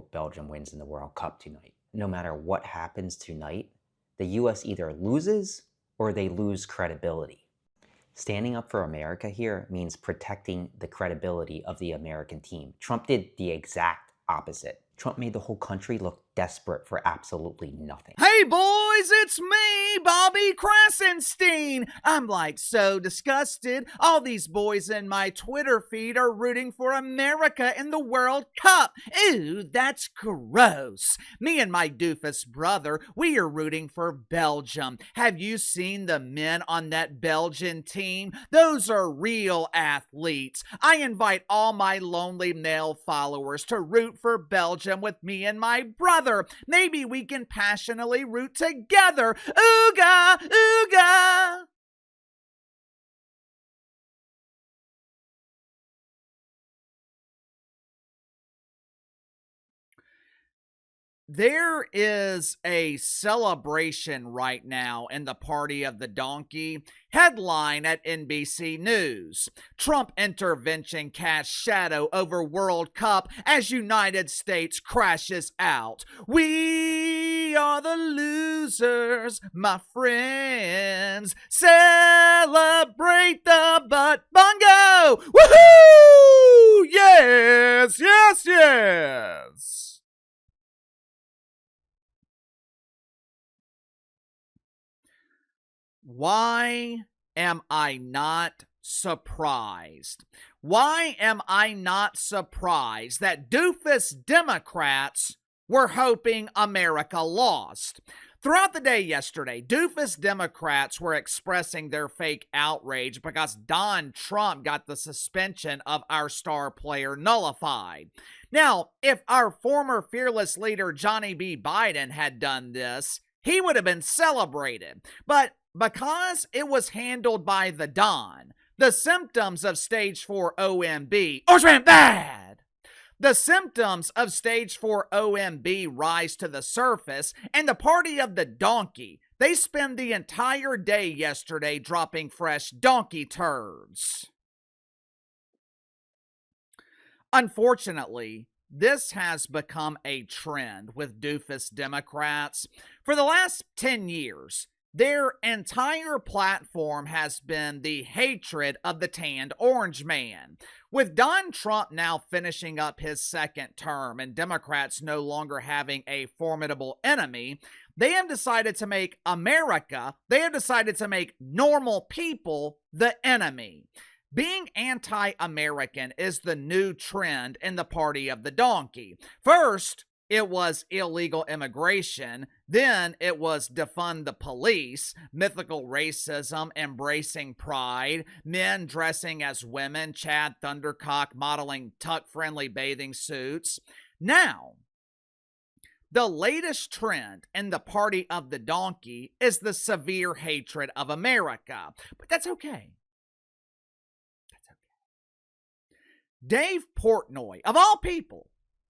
hope Belgium wins in the World Cup tonight. No matter what happens tonight, the US either loses or they lose credibility. Standing up for America here means protecting the credibility of the American team. Trump did the exact opposite. Trump made the whole country look desperate for absolutely nothing. Hey boys, it's me, Bobby Krasenstein. I'm like so disgusted. All these boys in my Twitter feed are rooting for America in the World Cup. Ew, that's gross. Me and my doofus brother, we are rooting for Belgium. Have you seen the men on that Belgian team? Those are real athletes. I invite all my lonely male followers to root for Belgium with me and my brother. Maybe we can passionately root together. Ooga, ooga. There is a celebration right now in the Party of the Donkey. Headline at NBC News. Trump intervention casts shadow over World Cup as United States crashes out. We are the losers, my friends. Celebrate the butt bongo. Woohoo! Yes, yes, yes. Why am I not surprised? Why am I not surprised that doofus Democrats were hoping America lost? Throughout the day yesterday, doofus Democrats were expressing their fake outrage because Donald Trump got the suspension of our star player nullified. Now, if our former fearless leader Johnny B. Biden had done this, he would have been celebrated. But because it was handled by the Don, the symptoms of stage 4 OMB, Orangeman bad! The symptoms of stage 4 OMB rise to the surface, and the Party of the Donkey, they spend the entire day yesterday dropping fresh donkey turds. Unfortunately, this has become a trend with doofus Democrats. For the last 10 years, their entire platform has been the hatred of the tanned orange man. With Donald Trump now finishing up his second term and Democrats no longer having a formidable enemy, they have decided to make America, they have decided to make normal people the enemy. Being anti-American is the new trend in the Party of the Donkey. First, it was illegal immigration. Then it was defund the police, mythical racism, embracing pride, men dressing as women, Chad Thundercock modeling tuck-friendly bathing suits. Now, the latest trend in the Party of the Donkey is the severe hatred of America. But that's okay. Dave Portnoy, of all people,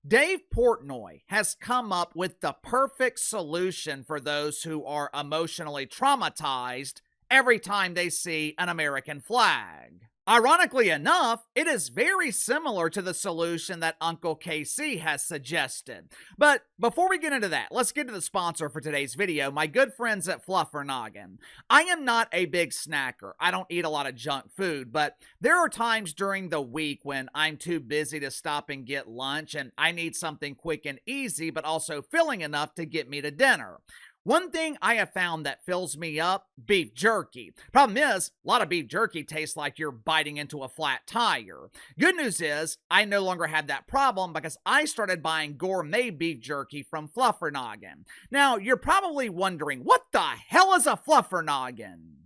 Dave Portnoy has come up with the perfect solution for those who are emotionally traumatized every time they see an American flag. Ironically enough, it is very similar to the solution that Uncle KC has suggested. But before we get into that, let's get to the sponsor for today's video, my good friends at Fluffernoggin. I am not a big snacker. I don't eat a lot of junk food, but there are times during the week when I'm too busy to stop and get lunch, and I need something quick and easy, but also filling enough to get me to dinner. One thing I have found that fills me up, beef jerky. Problem is, a lot of beef jerky tastes like you're biting into a flat tire. Good news is, I no longer have that problem because I started buying gourmet beef jerky from Fluffernoggin. Now, you're probably wondering, what the hell is a Fluffernoggin?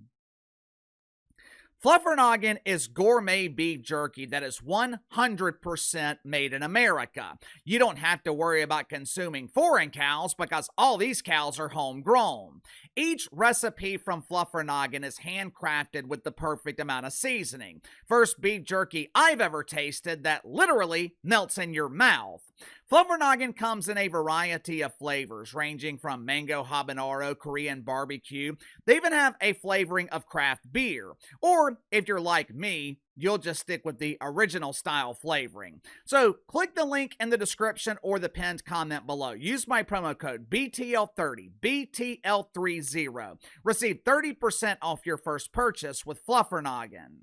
Fluffernoggin is gourmet beef jerky that is 100% made in America. You don't have to worry about consuming foreign cows because all these cows are homegrown. Each recipe from Fluffernoggin is handcrafted with the perfect amount of seasoning. First beef jerky I've ever tasted that literally melts in your mouth. Fluffernoggin comes in a variety of flavors, ranging from mango habanero, Korean barbecue. They even have a flavoring of craft beer. Or, if you're like me, you'll just stick with the original style flavoring. So click the link in the description or the pinned comment below. Use my promo code BTL30, BTL30. Receive 30% off your first purchase with Fluffernoggin.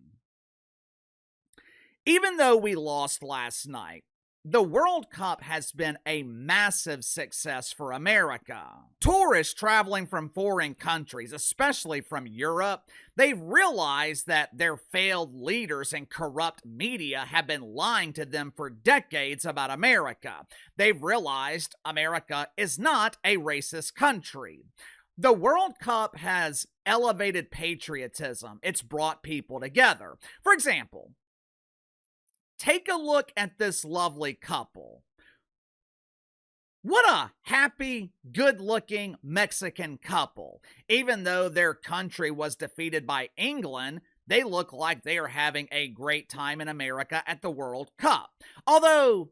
Even though we lost last night, the World Cup has been a massive success for America. Tourists traveling from foreign countries, especially from Europe, they've realized that their failed leaders and corrupt media have been lying to them for decades about America. They've realized America is not a racist country. The World Cup has elevated patriotism. It's brought people together. For example, take a look at this lovely couple. What a happy, good-looking Mexican couple. Even though their country was defeated by England, they look like they are having a great time in America at the World Cup. Although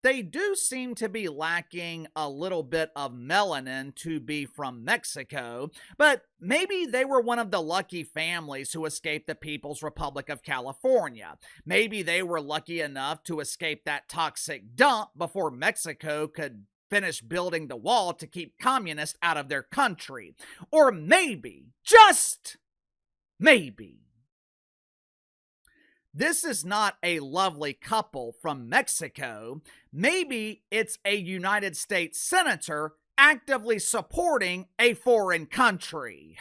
they do seem to be lacking a little bit of melanin to be from Mexico, but maybe they were one of the lucky families who escaped the People's Republic of California. Maybe they were lucky enough to escape that toxic dump before Mexico could finish building the wall to keep communists out of their country. Or maybe, just maybe, this is not a lovely couple from Mexico. Maybe it's a United States senator actively supporting a foreign country.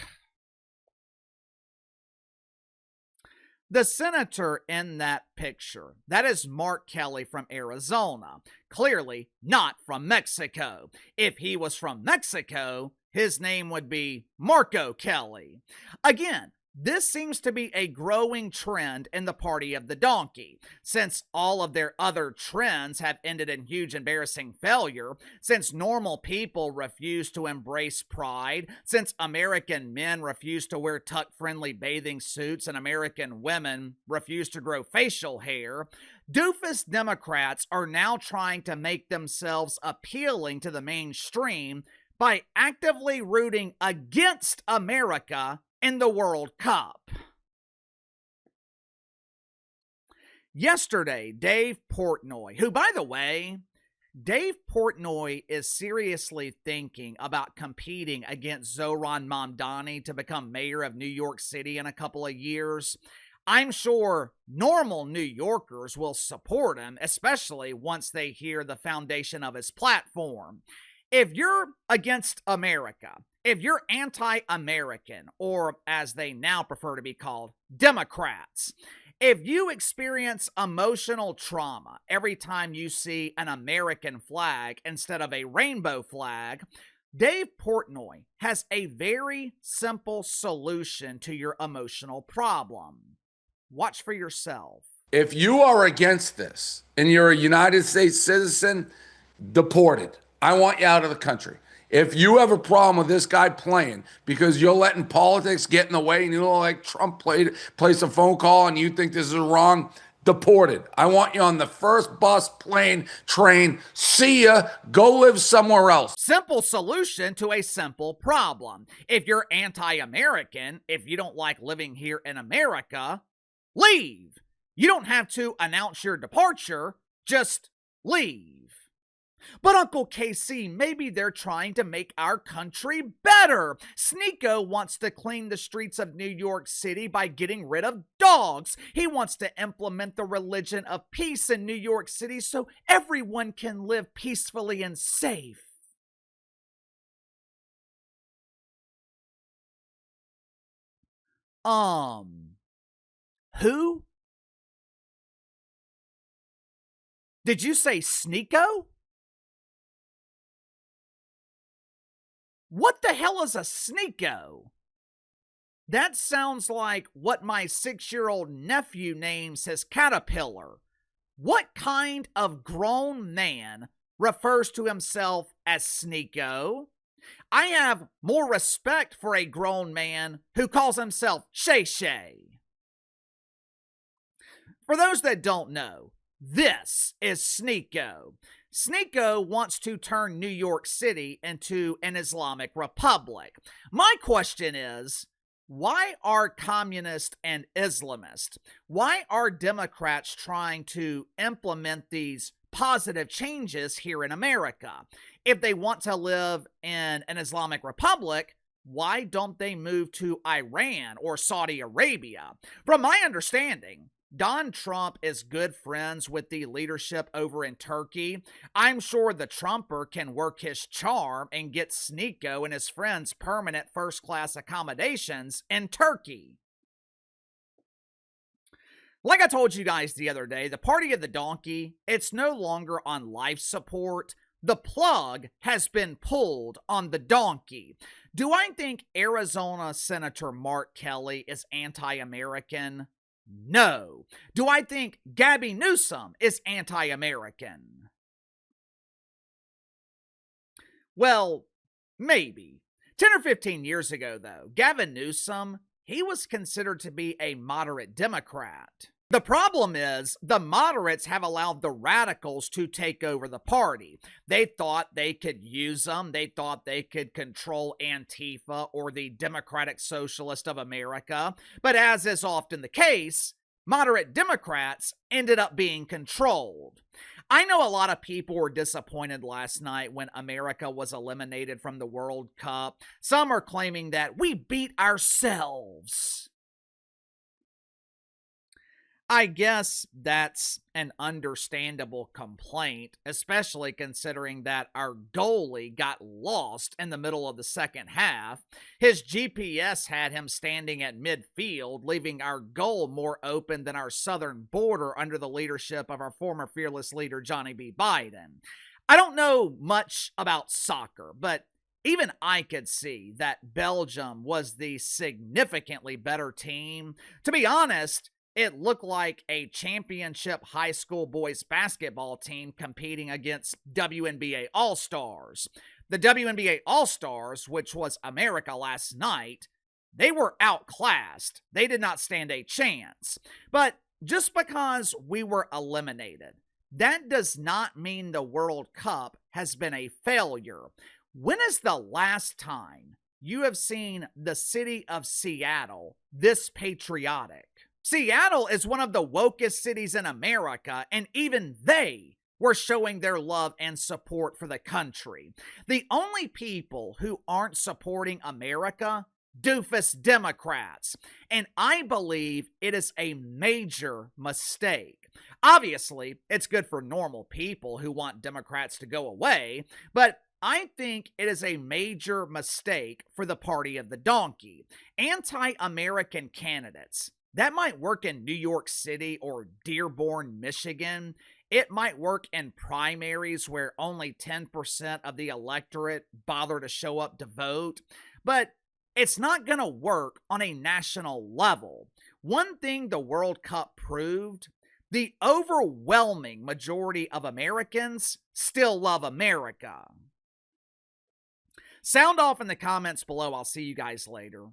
The senator in that picture, that is Mark Kelly from Arizona, clearly not from Mexico. If he was from Mexico, his name would be Marco Kelly. Again, this seems to be a growing trend in the party of the donkey. Since all of their other trends have ended in huge embarrassing failure, since normal people refuse to embrace pride, since American men refuse to wear tuck-friendly bathing suits and American women refuse to grow facial hair, doofus Democrats are now trying to make themselves appealing to the mainstream by actively rooting against America in the World Cup. Yesterday, Dave Portnoy, who, by the way, Dave Portnoy is seriously thinking about competing against Zohran Mamdani to become mayor of New York City in a couple of years. I'm sure normal New Yorkers will support him, especially once they hear the foundation of his platform. If you're against America, if you're anti-American, or as they now prefer to be called, Democrats, if you experience emotional trauma every time you see an American flag instead of a rainbow flag, Dave Portnoy has a very simple solution to your emotional problem. Watch for yourself. If you are against this and you're a United States citizen, deported. I want you out of the country. If you have a problem with this guy playing because you're letting politics get in the way and you don't like Trump place a phone call and you think this is wrong, deported. I want you on the first bus, plane, train. See ya. Go live somewhere else. Simple solution to a simple problem. If you're anti-American, if you don't like living here in America, leave. You don't have to announce your departure. Just leave. But Uncle KC, maybe they're trying to make our country better. Sneeko wants to clean the streets of New York City by getting rid of dogs. He wants to implement the religion of peace in New York City so everyone can live peacefully and safe. Who? Did you say Sneeko? What the hell is a Sneeko? That sounds like what my 6-year-old nephew names his caterpillar. What kind of grown man refers to himself as Sneeko? I have more respect for a grown man who calls himself Shay Shay. For those that don't know, this is Sneeko. Sneeko wants to turn New York City into an Islamic republic. My question is, Why are communists and Islamists? Why are Democrats trying to implement these positive changes here in America? If they want to live in an Islamic republic, why don't they move to Iran or Saudi Arabia? From my understanding, Don Trump is good friends with the leadership over in Turkey. I'm sure the Trumper can work his charm and get Sneeko and his friends permanent first-class accommodations in Turkey. Like I told you guys the other day, the Party of the Donkey, it's no longer on life support. The plug has been pulled on the donkey. Do I think Arizona Senator Mark Kelly is anti-American? No. Do I think Gabby Newsom is anti-American? Well, maybe. 10 or 15 years ago, though, Gavin Newsom, he was considered to be a moderate Democrat. The problem is the moderates have allowed the radicals to take over the party. They thought they could use them. They thought they could control Antifa or the Democratic Socialist of America. But as is often the case, moderate Democrats ended up being controlled. I know a lot of people were disappointed last night when America was eliminated from the World Cup. Some are claiming that we beat ourselves. I guess that's an understandable complaint, especially considering that our goalie got lost in the middle of the second half. His GPS had him standing at midfield, leaving our goal more open than our southern border under the leadership of our former fearless leader, Johnny B. Biden. I don't know much about soccer, but even I could see that Belgium was the significantly better team. To be honest, it looked like a championship high school boys basketball team competing against WNBA All-Stars. The WNBA All-Stars, which was America last night, they were outclassed. They did not stand a chance. But just because we were eliminated, that does not mean the World Cup has been a failure. When is the last time you have seen the city of Seattle this patriotic? Seattle is one of the wokest cities in America, and even they were showing their love and support for the country. The only people who aren't supporting America, doofus Democrats. And I believe it is a major mistake. Obviously, it's good for normal people who want Democrats to go away, but I think it is a major mistake for the Party of the Donkey. Anti-American candidates. That might work in New York City or Dearborn, Michigan. It might work in primaries where only 10% of the electorate bother to show up to vote. But it's not going to work on a national level. One thing the World Cup proved, the overwhelming majority of Americans still love America. Sound off in the comments below. I'll see you guys later.